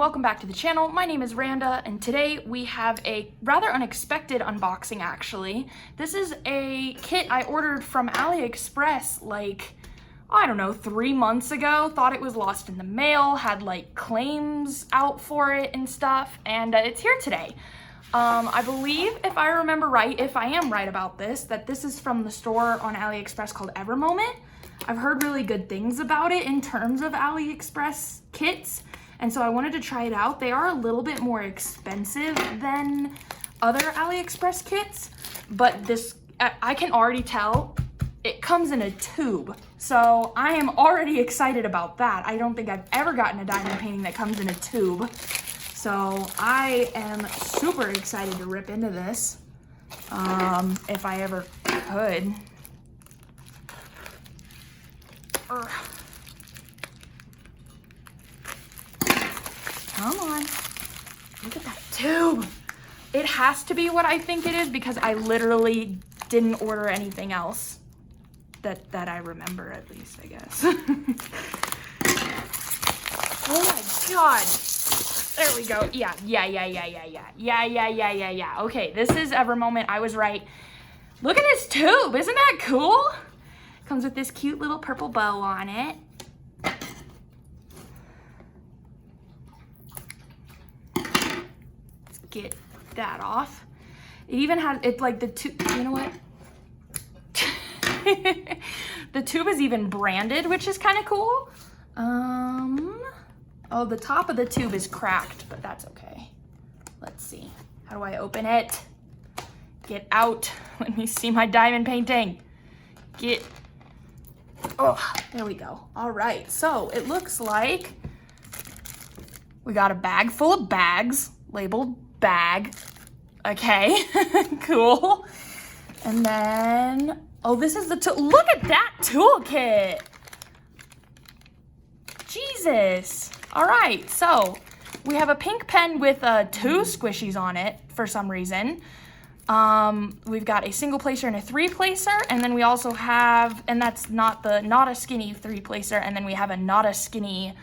welcome back to the channel. My name is Randa, and today we have a rather unexpected unboxing actually. This is a kit I ordered from AliExpress like, I don't know, 3 months ago. Thought it was lost in the mail, had like claims out for it and stuff, and it's here today. I believe, if I remember right, if I am right about this, that this is from the store on AliExpress called Evermoment. I've heard really good things about it in terms of AliExpress kits, and so I wanted to try it out. They are a little bit more expensive than other AliExpress kits, but this, I can already tell, it comes in a tube. So I am already excited about that. I don't think I've ever gotten a diamond painting that comes in a tube. So I am super excited to rip into this, if I ever could. Come on, look at that tube. It has to be what I think it is because I literally didn't order anything else that I remember, at least, I guess. Oh my God. There we go. Yeah. Okay, this is Evermoment. I was right. Look at this tube. Isn't that cool? Comes with this cute little purple bow on it. Let's get that off. It even has, it's like the tube, you know what? The tube is even branded, which is kind of cool. Oh, the top of the tube is cracked, but that's okay. Let's see. How do I open it? Get out. Let me see my diamond painting. Get, oh, there we go. All right, so it looks like we got a bag full of bags, labeled bag. Okay, cool. And then, oh, this is the tool. Look at that toolkit. Jesus. All right, so we have a pink pen with 2 squishies on it for some reason. We've got a single placer and a 3-placer, and then we also have, and that's not a skinny 3-placer, and then we have a not a skinny,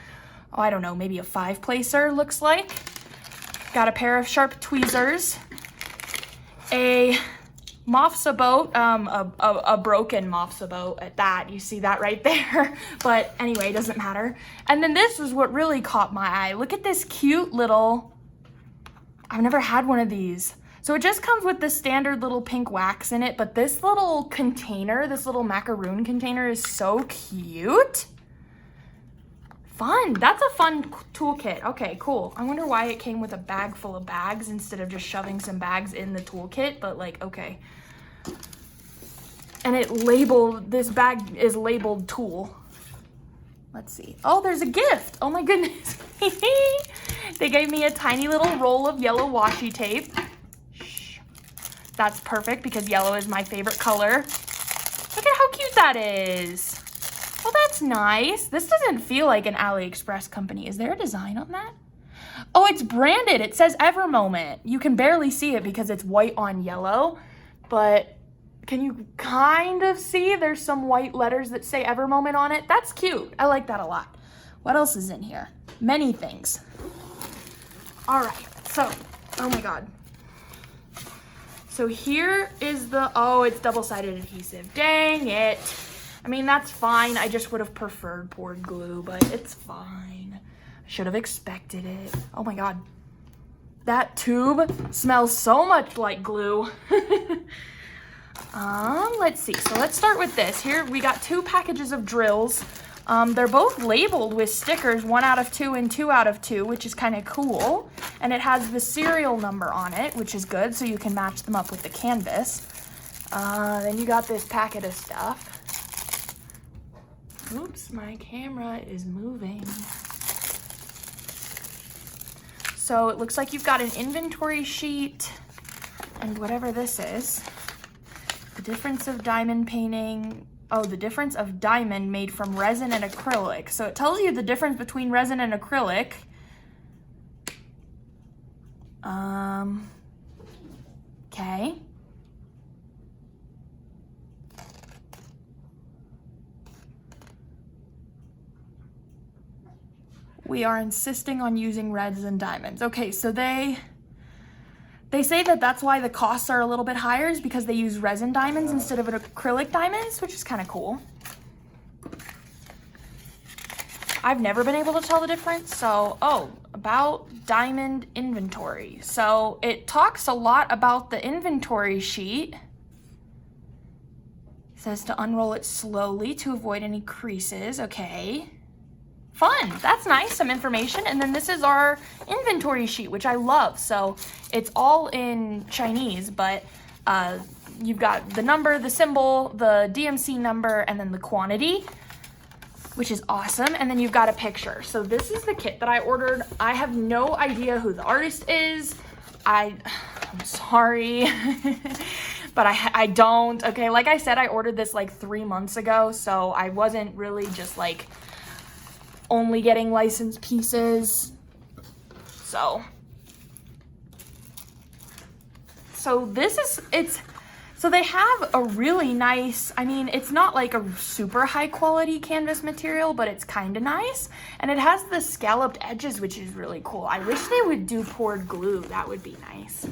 oh, I don't know, maybe a 5-placer looks like. Got a pair of sharp tweezers, a mofsa boat, a broken mofsa boat at that. You see that right there. But anyway, doesn't matter. And then this is what really caught my eye. Look at this cute little, I've never had one of these. So it just comes with the standard little pink wax in it, but this little container, this little macaroon container is so cute. Fun. That's a fun toolkit. Okay, cool. I wonder why it came with a bag full of bags instead of just shoving some bags in the toolkit, but like, okay. And it labeled, this bag is labeled tool. Let's see. Oh, there's a gift. Oh my goodness. They gave me a tiny little roll of yellow washi tape. Shh. That's perfect because yellow is my favorite color. Look at how cute that is. Well, that's nice. This doesn't feel like an AliExpress company. Is there a design on that? Oh, it's branded. It says Evermoment. You can barely see it because it's white on yellow, but can you kind of see there's some white letters that say Evermoment on it? That's cute. I like that a lot. What else is in here? Many things. All right, so, oh my God. So here is the, oh, it's double-sided adhesive. Dang it. I mean, that's fine. I just would have preferred poured glue, but it's fine. I should have expected it. Oh my God. That tube smells so much like glue. Let's see. So let's start with this. Here we got 2 packages of drills. They're both labeled with stickers, 1 out of 2 and 2 out of 2, which is kind of cool. And it has the serial number on it, which is good, so you can match them up with the canvas. Then you got this packet of stuff. Oops, my camera is moving. So it looks like you've got an inventory sheet and whatever this is. The difference of diamond painting. Oh, the difference of diamond made from resin and acrylic. So it tells you the difference between resin and acrylic. Okay. We are insisting on using reds and diamonds. Okay, so they say that that's why the costs are a little bit higher, is because they use resin diamonds instead of an acrylic diamonds, which is kind of cool. I've never been able to tell the difference. So, about diamond inventory. So it talks a lot about the inventory sheet. It says to unroll it slowly to avoid any creases. Okay. Fun. That's nice. Some information. And then this is our inventory sheet, which I love. So it's all in Chinese, but you've got the number, the symbol, the DMC number, and then the quantity, which is awesome. And then you've got a picture. So this is the kit that I ordered. I have no idea who the artist is. I'm sorry, but I don't. Okay, like I said, I ordered this like 3 months ago, so I wasn't really just like only getting licensed pieces. So this is, so they have a really nice, I mean, it's not like a super high quality canvas material, but it's kind of nice. And it has the scalloped edges, which is really cool. I wish they would do poured glue. That would be nice.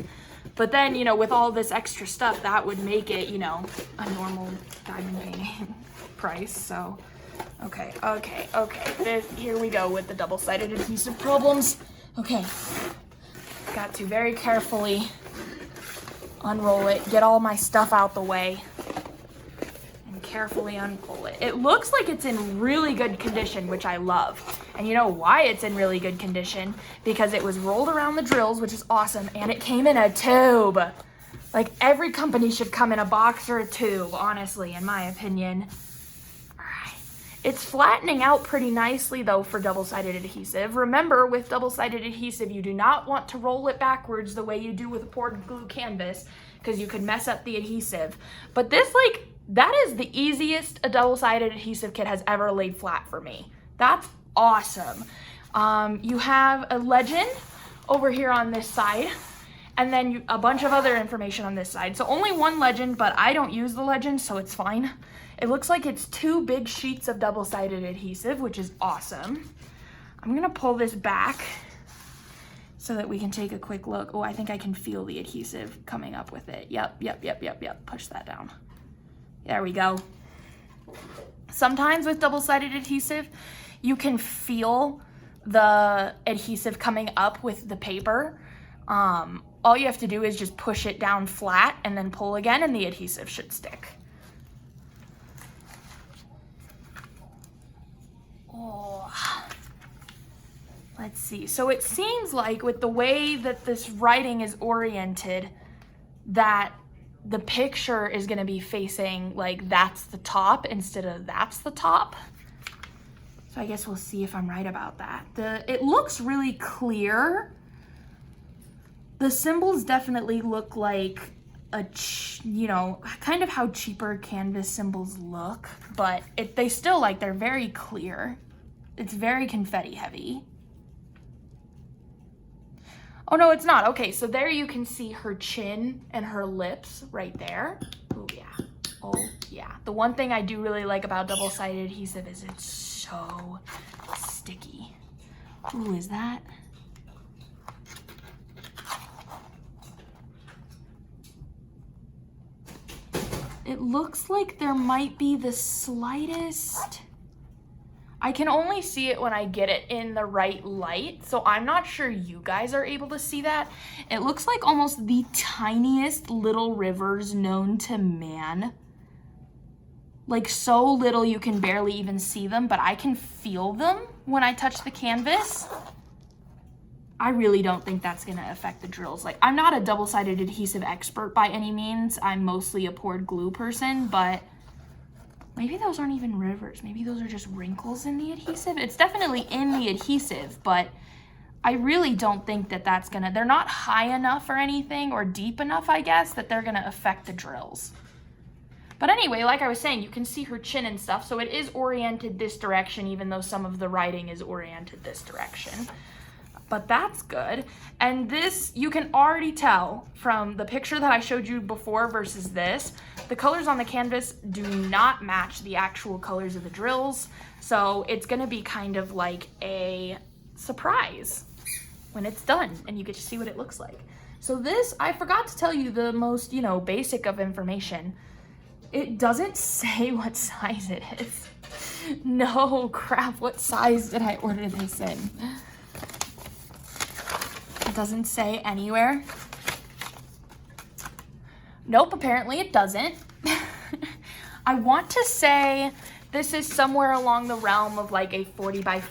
But then, you know, with all this extra stuff, that would make it, you know, a normal diamond painting price. So, okay. Here we go with the double-sided adhesive problems. Okay, got to very carefully unroll it, get all my stuff out the way, and carefully unroll it. It looks like it's in really good condition, which I love. And you know why it's in really good condition? Because it was rolled around the drills, which is awesome, and it came in a tube. Like, every company should come in a box or a tube, honestly, in my opinion. It's flattening out pretty nicely, though, for double-sided adhesive. Remember, with double-sided adhesive, you do not want to roll it backwards the way you do with a poured glue canvas, because you could mess up the adhesive. But this, like, that is the easiest a double-sided adhesive kit has ever laid flat for me. That's awesome. You have a legend over here on this side, and then a bunch of other information on this side. So only one legend, but I don't use the legend, so it's fine. It looks like it's 2 big sheets of double-sided adhesive, which is awesome. I'm gonna pull this back so that we can take a quick look. Oh, I think I can feel the adhesive coming up with it. Yep. Push that down. There we go. Sometimes with double-sided adhesive, you can feel the adhesive coming up with the paper. All you have to do is just push it down flat and then pull again, and the adhesive should stick. Oh, let's see. So it seems like with the way that this writing is oriented, that the picture is going to be facing like that's the top instead of that's the top. So I guess we'll see if I'm right about that. It looks really clear. The symbols definitely look like you know, kind of how cheaper canvas symbols look, but they still, like, they're very clear. It's very confetti heavy. Oh, no, it's not. Okay, so there you can see her chin and her lips right there. Oh, yeah. Oh, yeah. The one thing I do really like about double-sided adhesive is it's so sticky. Ooh, is that? It looks like there might be the slightest, I can only see it when I get it in the right light, so I'm not sure you guys are able to see that. It looks like almost the tiniest little rivers known to man. Like so little you can barely even see them, but I can feel them when I touch the canvas. I really don't think that's gonna affect the drills. Like, I'm not a double-sided adhesive expert by any means. I'm mostly a poured glue person, but maybe those aren't even rivers. Maybe those are just wrinkles in the adhesive. It's definitely in the adhesive, but I really don't think that that's gonna, they're not high enough or anything, or deep enough, I guess, that they're gonna affect the drills. But anyway, like I was saying, you can see her chin and stuff, so it is oriented this direction, even though some of the writing is oriented this direction. But that's good. And this, you can already tell from the picture that I showed you before versus this, the colors on the canvas do not match the actual colors of the drills. So it's gonna be kind of like a surprise when it's done and you get to see what it looks like. So this, I forgot to tell you the most, you know, basic of information. It doesn't say what size it is. No, crap, what size did I order this in? It doesn't say anywhere. Nope, apparently it doesn't. I want to say this is somewhere along the realm of like a 40 by,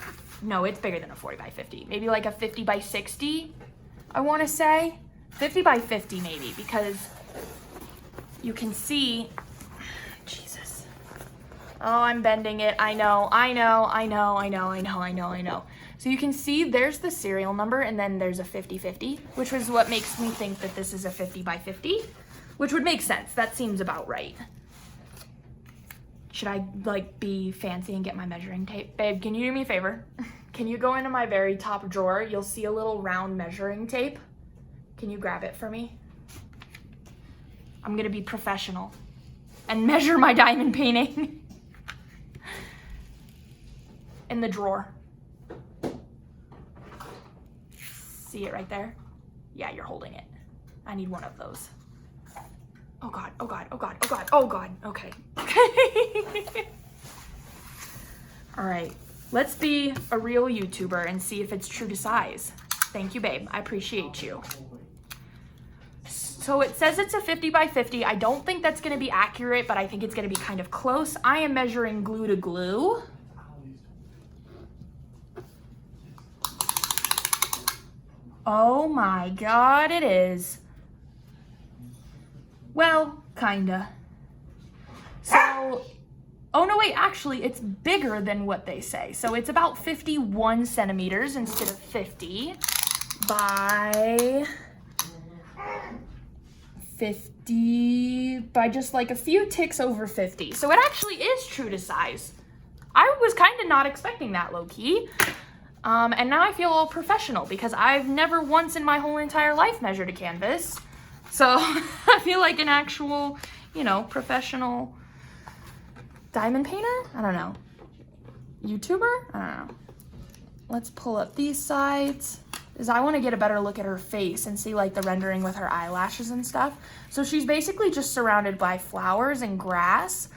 no, it's bigger than a 40 by 50. Maybe like a 50 by 60, I want to say. 50 by 50 maybe, because you can see, Jesus. Oh, I'm bending it. I know. So you can see there's the serial number and then there's a 50/50, which is what makes me think that this is a 50 by 50, which would make sense. That seems about right. Should I like be fancy and get my measuring tape? Babe, can you do me a favor? Can you go into my very top drawer? You'll see a little round measuring tape. Can you grab it for me? I'm gonna be professional and measure my diamond painting. In the drawer. See it right there? Yeah, you're holding it. I need one of those. Oh God, oh God, oh God, oh God, oh God. Okay. All right, let's be a real YouTuber and see if it's true to size. Thank you, babe. I appreciate you. So it says it's a 50 by 50. I don't think that's gonna be accurate, but I think it's gonna be kind of close. I am measuring glue to glue. Oh my God, it is. Well, kinda. So, oh no, wait, actually, it's bigger than what they say. So it's about 51 centimeters instead of 50 by 50, by just like a few ticks over 50. So it actually is true to size. I was kind of not expecting that, low-key. And now I feel all professional because I've never once in my whole entire life measured a canvas. So I feel like an actual, you know, professional diamond painter? I don't know. YouTuber? I don't know. Let's pull up these sides, because I want to get a better look at her face and see like the rendering with her eyelashes and stuff. So she's basically just surrounded by flowers and grass.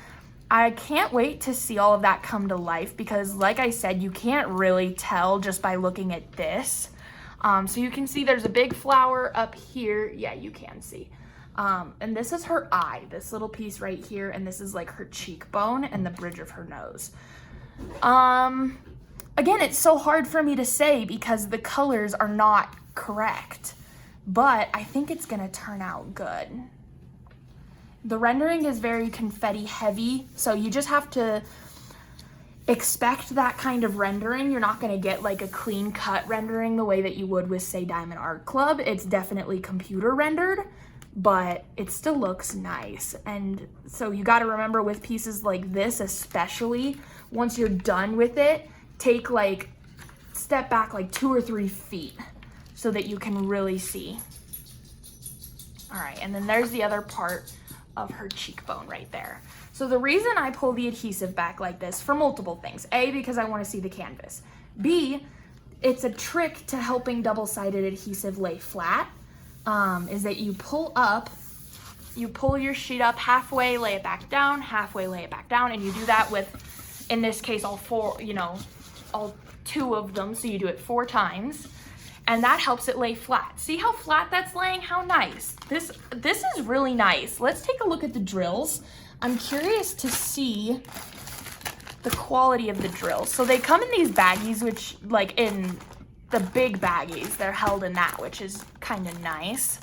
I can't wait to see all of that come to life because like I said, you can't really tell just by looking at this. So you can see there's a big flower up here. Yeah, you can see. And this is her eye, this little piece right here. And this is like her cheekbone and the bridge of her nose. Again, it's so hard for me to say because the colors are not correct, but I think it's gonna turn out good. The rendering is very confetti heavy, so you just have to expect that kind of rendering. You're not gonna get like a clean cut rendering the way that you would with, say, Diamond Art Club. It's definitely computer rendered, but it still looks nice. And so you gotta remember with pieces like this, especially, once you're done with it, take like, step back like 2 or 3 feet so that you can really see. All right, and then there's the other part of her cheekbone right there. So the reason I pull the adhesive back like this, for multiple things. A, because I want to see the canvas. B, it's a trick to helping double-sided adhesive lay flat, is that you pull your sheet up halfway, lay it back down, halfway, lay it back down, and you do that with, in this case, all 2 of them, so you do it 4 times. And that helps it lay flat. See how flat that's laying? How nice. This is really nice. Let's take a look at the drills. I'm curious to see the quality of the drills. So they come in these baggies, which like in the big baggies, they're held in that, which is kind of nice.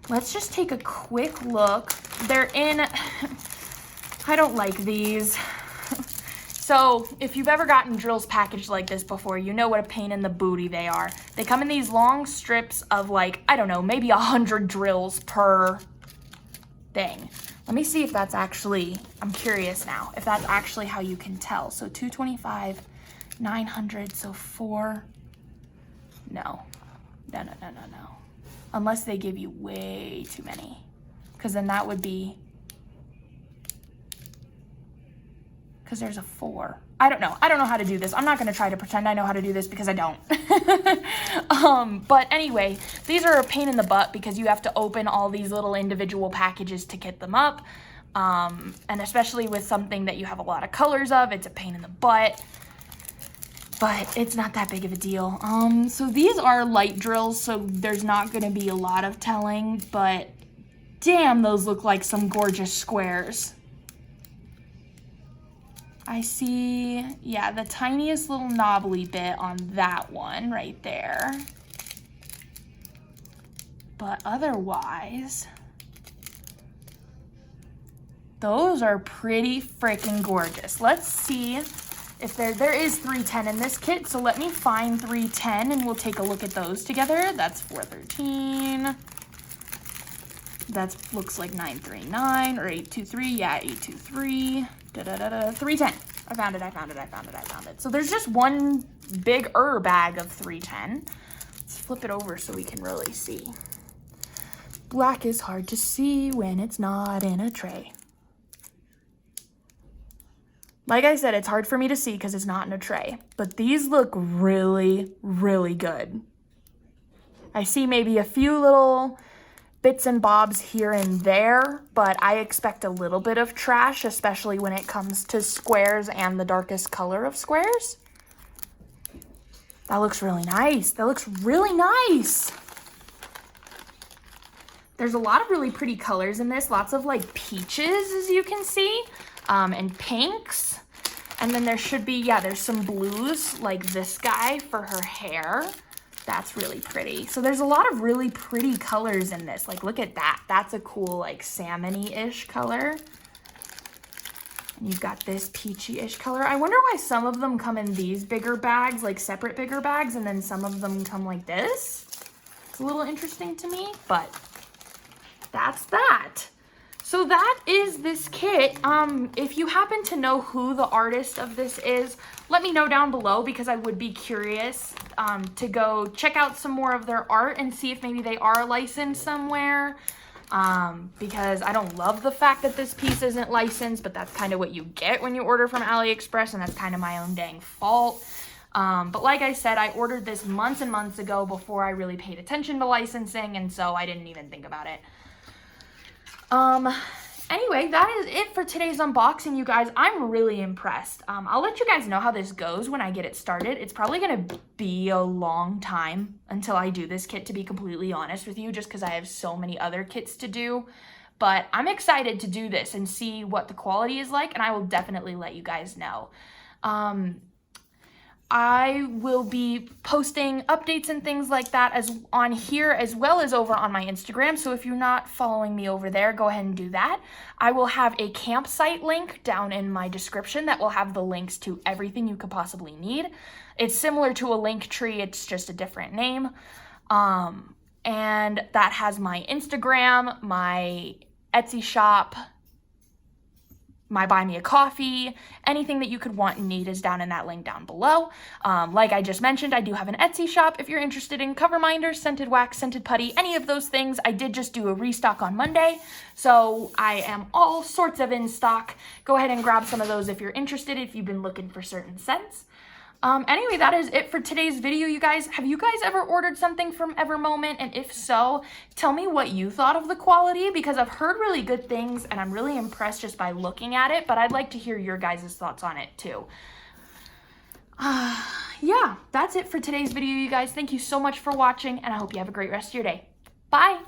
Let's just take a quick look. They're in, I don't like these. So if you've ever gotten drills packaged like this before, you know what a pain in the booty they are. They come in these long strips of like, I don't know, maybe 100 drills per thing. Let me see if that's actually, I'm curious now, if that's actually how you can tell. So 225, 900, so 4, no. Unless they give you way too many, because then that would be, because there's a 4. I don't know how to do this. I'm not going to try to pretend I know how to do this because I don't. But anyway, these are a pain in the butt because you have to open all these little individual packages to get them up. And especially with something that you have a lot of colors of, it's a pain in the butt. But it's not that big of a deal. So these are light drills, so there's not going to be a lot of telling, but damn, those look like some gorgeous squares. I see, yeah, the tiniest little knobbly bit on that one right there. But otherwise, those are pretty freaking gorgeous. Let's see if there is 310 in this kit, so let me find 310 and we'll take a look at those together. That's 413. That looks like 939 or 823. Yeah, 823. 310. I found it. So there's just one big bag of 310. Let's flip it over so we can really see. Black is hard to see when it's not in a tray. Like I said, it's hard for me to see because it's not in a tray, but these look really, really good. I see maybe a few little bits and bobs here and there, but I expect a little bit of trash, especially when it comes to squares and the darkest color of squares. That looks really nice. That looks really nice. There's a lot of really pretty colors in this, lots of like peaches, as you can see, and pinks. And then there should be, yeah, there's some blues like this guy for her hair. That's really pretty. So there's a lot of really pretty colors in this. Like, look at that. That's a cool, like, salmon-y-ish color. And you've got this peachy-ish color. I wonder why some of them come in these bigger bags, like separate bigger bags, and then some of them come like this. It's a little interesting to me, but that's that. So that is this kit. If you happen to know who the artist of this is, let me know down below because I would be curious to go check out some more of their art and see if maybe they are licensed somewhere. Because I don't love the fact that this piece isn't licensed, but that's kind of what you get when you order from AliExpress, and that's kind of my own dang fault. But like I said, I ordered this months and months ago before I really paid attention to licensing, and so I didn't even think about it. Anyway, that is it for today's unboxing, you guys. I'm really impressed. I'll let you guys know how this goes when I get it started. It's probably going to be a long time until I do this kit, to be completely honest with you, just because I have so many other kits to do. But I'm excited to do this and see what the quality is like, and I will definitely let you guys know. I will be posting updates and things like that as on here as well as over on my Instagram. So if you're not following me over there, go ahead and do that. I will have a campsite link down in my description that will have the links to everything you could possibly need. It's similar to a link tree, it's just a different name. And that has my Instagram, my Etsy shop, my Buy Me a Coffee, anything that you could want and need is down in that link down below. Like I just mentioned, I do have an Etsy shop if you're interested in cover minders, scented wax, scented putty, any of those things. I did just do a restock on Monday, so I am all sorts of in stock. Go ahead and grab some of those if you're interested, if you've been looking for certain scents. Anyway, that is it for today's video, you guys. Have you guys ever ordered something from Evermoment? And if so, tell me what you thought of the quality, because I've heard really good things and I'm really impressed just by looking at it, but I'd like to hear your guys' thoughts on it too. Yeah, that's it for today's video, you guys. Thank you so much for watching, and I hope you have a great rest of your day. Bye!